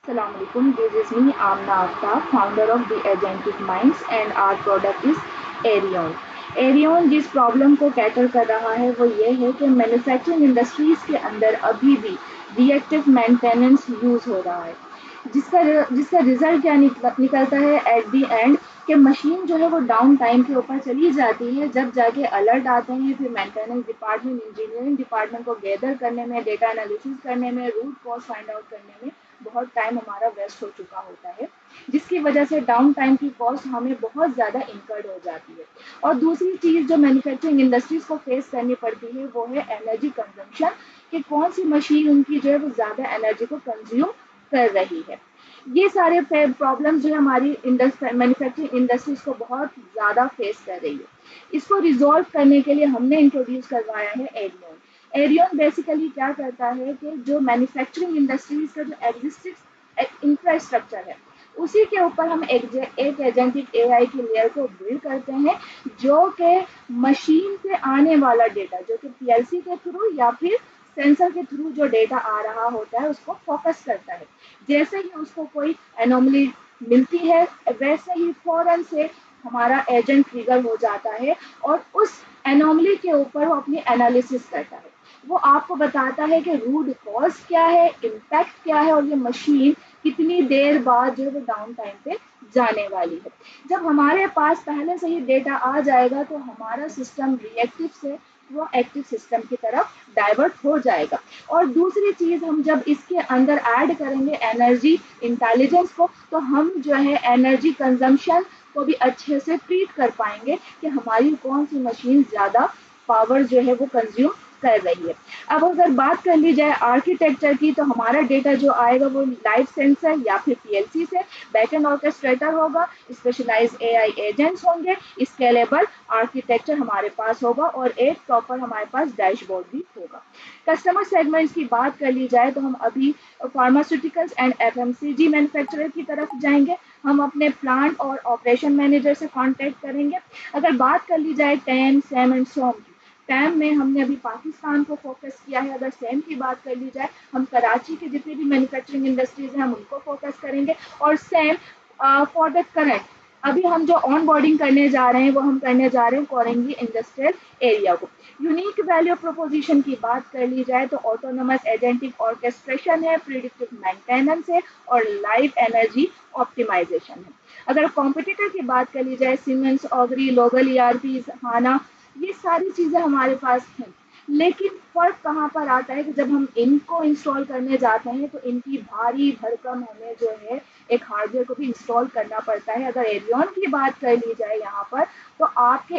Assalamualaikum. This is me, Amna Aftab, founder of The Agentic Minds, and our product is Arion. Arion जिस problem को cater कर रहा है वो ये है कि मैन्युफैक्चरिंग इंडस्ट्रीज के अंदर अभी भी रिएक्टिव मेंटेनेंस यूज हो रहा है, जिसका जिसका रिजल्ट क्या निकलता है एट द एंड कि मशीन जो है वो डाउन टाइम के ऊपर चली जाती है। जब जाके अलर्ट आते हैं फिर मेंटेनेंस डिपार्टमेंट, इंजीनियरिंग डिपार्टमेंट को गैदर करने में, डेटा एनालिसिस करने में, रूट कॉज फाइंड आउट करने में बहुत टाइम हमारा वेस्ट हो चुका होता है, जिसकी वजह से डाउन टाइम की कॉस्ट हमें बहुत ज़्यादा इंकर्ड हो जाती है। और दूसरी चीज़ जो मैन्युफैक्चरिंग इंडस्ट्रीज को फेस करनी पड़ती है वो है एनर्जी कंजम्पशन, कि कौन सी मशीन उनकी जो है वो ज़्यादा एनर्जी को कंज्यूम कर रही है। ये सारे प्रॉब्लम जो है हमारी मैन्युफैक्चरिंग इंडस्ट्रीज को बहुत ज़्यादा फेस कर रही है। इसको रिजॉल्व करने के लिए हमने इंट्रोड्यूस करवाया है एरियन। एरियन बेसिकली क्या करता है कि जो मैन्युफैक्चरिंग इंडस्ट्रीज का जो एग्जिस्टिंग इंफ्रास्ट्रक्चर है उसी के ऊपर हम एक एजेंटिक एआई की लेयर को बिल्ड करते हैं, जो कि मशीन से आने वाला डेटा, जो कि पीएलसी के थ्रू या फिर सेंसर के थ्रू जो डेटा आ रहा होता है उसको फोकस करता है। जैसे ही उसको कोई एनोमली मिलती है वैसे ही फौरन से हमारा एजेंट ट्रिगर हो जाता है और उस एनोमली के ऊपर वो अपनी एनालिसिस करता है। वो आपको बताता है कि रूट कॉज क्या है, इम्पैक्ट क्या है और ये मशीन कितनी देर बाद जो है वो डाउन टाइम पे जाने वाली है। जब हमारे पास पहले से ही डेटा आ जाएगा तो हमारा सिस्टम रिएक्टिव से वो एक्टिव सिस्टम की तरफ डाइवर्ट हो जाएगा। और दूसरी चीज़, हम जब इसके अंदर ऐड करेंगे एनर्जी इंटेलिजेंस को, तो हम जो है एनर्जी कंजम्पशन को भी अच्छे से ट्रीट कर पाएंगे कि हमारी कौन सी मशीन ज़्यादा पावर जो है वो कंज्यूम कर रही है। अब अगर बात कर ली जाए आर्किटेक्चर की, तो हमारा डेटा जो आएगा वो लाइव सेंसर या फिर पीएलसी से, बैकएंड ऑर्केस्ट्रेटर होगा, स्पेशलाइज एआई एजेंट्स होंगे, स्केलेबल आर्किटेक्चर हमारे पास होगा और एक प्रॉपर हमारे पास डैशबोर्ड भी होगा। कस्टमर सेगमेंट्स की बात कर ली जाए तो हम अभी फार्मास्यूटिकल्स एंड एफएमसीजी मैन्युफैक्चरर की तरफ जाएंगे। हम अपने प्लांट और ऑपरेशन मैनेजर से कांटेक्ट करेंगे। अगर बात कर ली जाए टैम, सैम एंड सोम की, टैम में हमने अभी पाकिस्तान को फोकस किया है। अगर सेम की बात कर ली जाए, हम कराची के जितने भी मैन्युफैक्चरिंग इंडस्ट्रीज हैं हम उनको फोकस करेंगे। और सेम फॉर द करंट, अभी हम जो ऑन बोर्डिंग करने जा रहे हैं वो हम करने जा रहे हैं कोरंगी इंडस्ट्रियल एरिया को। यूनिक वैल्यू प्रोपोजिशन की बात कर ली जाए तो ऑटोनोमस एजेंटिक ऑर्केस्ट्रेशन है, प्रिडिक्टिव मेंटेनेंस है और लाइव एनर्जी ऑप्टिमाइजेशन है। अगर कॉम्पिटिटर की बात कर ली जाए, सीमेंस, ऑगरी, लोगल ईआरपी, हाना, ये सारी चीज़ें हमारे पास हैं। लेकिन फ़र्क कहाँ पर आता है कि जब हम इनको इंस्टॉल करने जाते हैं तो इनकी भारी भरकम हमें जो है एक हार्डवेयर को भी इंस्टॉल करना पड़ता है। अगर एरियन की बात कर ली जाए यहाँ पर, तो आपके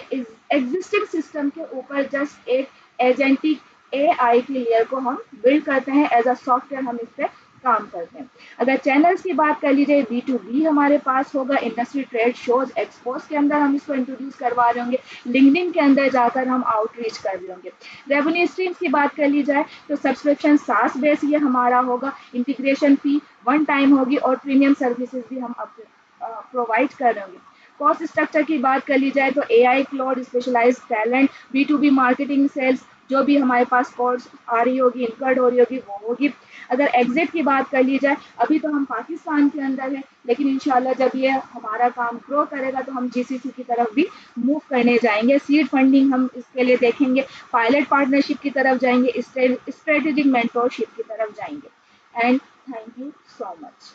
एग्जिस्टिंग सिस्टम के ऊपर जस्ट एक एजेंटिक एआई की लेयर को हम बिल्ड करते हैं, एज अ सॉफ्टवेयर हम इस पर काम करते हैं। अगर चैनल्स की बात कर लीजिए, B2B हमारे पास होगा, इंडस्ट्री ट्रेड शोज एक्सपोज के अंदर हम इसको इंट्रोड्यूस करवा रहे होंगे, लिंक्डइन के अंदर जाकर हम आउटरीच कर रहे होंगे। रेवेन्यू स्ट्रीम्स की बात कर ली जाए तो सब्सक्रिप्शन सास बेस ये हमारा होगा, इंटीग्रेशन फी वन टाइम होगी और प्रीमियम सर्विसेज भी हम प्रोवाइड कर रहे होंगे। कॉस्ट स्ट्रक्चर की बात कर ली जाए तो AI, cloud, specialised talent, B2B marketing, sales, जो भी हमारे पास कॉस्ट आ रही होगी, इनकर्ड हो रही होगी, वो होगी। अगर एग्जिट की बात कर ली जाए, अभी तो हम पाकिस्तान के अंदर है, लेकिन इंशाल्लाह जब ये हमारा काम ग्रो करेगा तो हम जीसीसी की तरफ भी मूव करने जाएंगे। सीड फंडिंग हम इसके लिए देखेंगे, पायलट पार्टनरशिप की तरफ जाएंगे, स्ट्रेटेजिक मेंटोरशिप की तरफ जाएंगे। And thank you so much.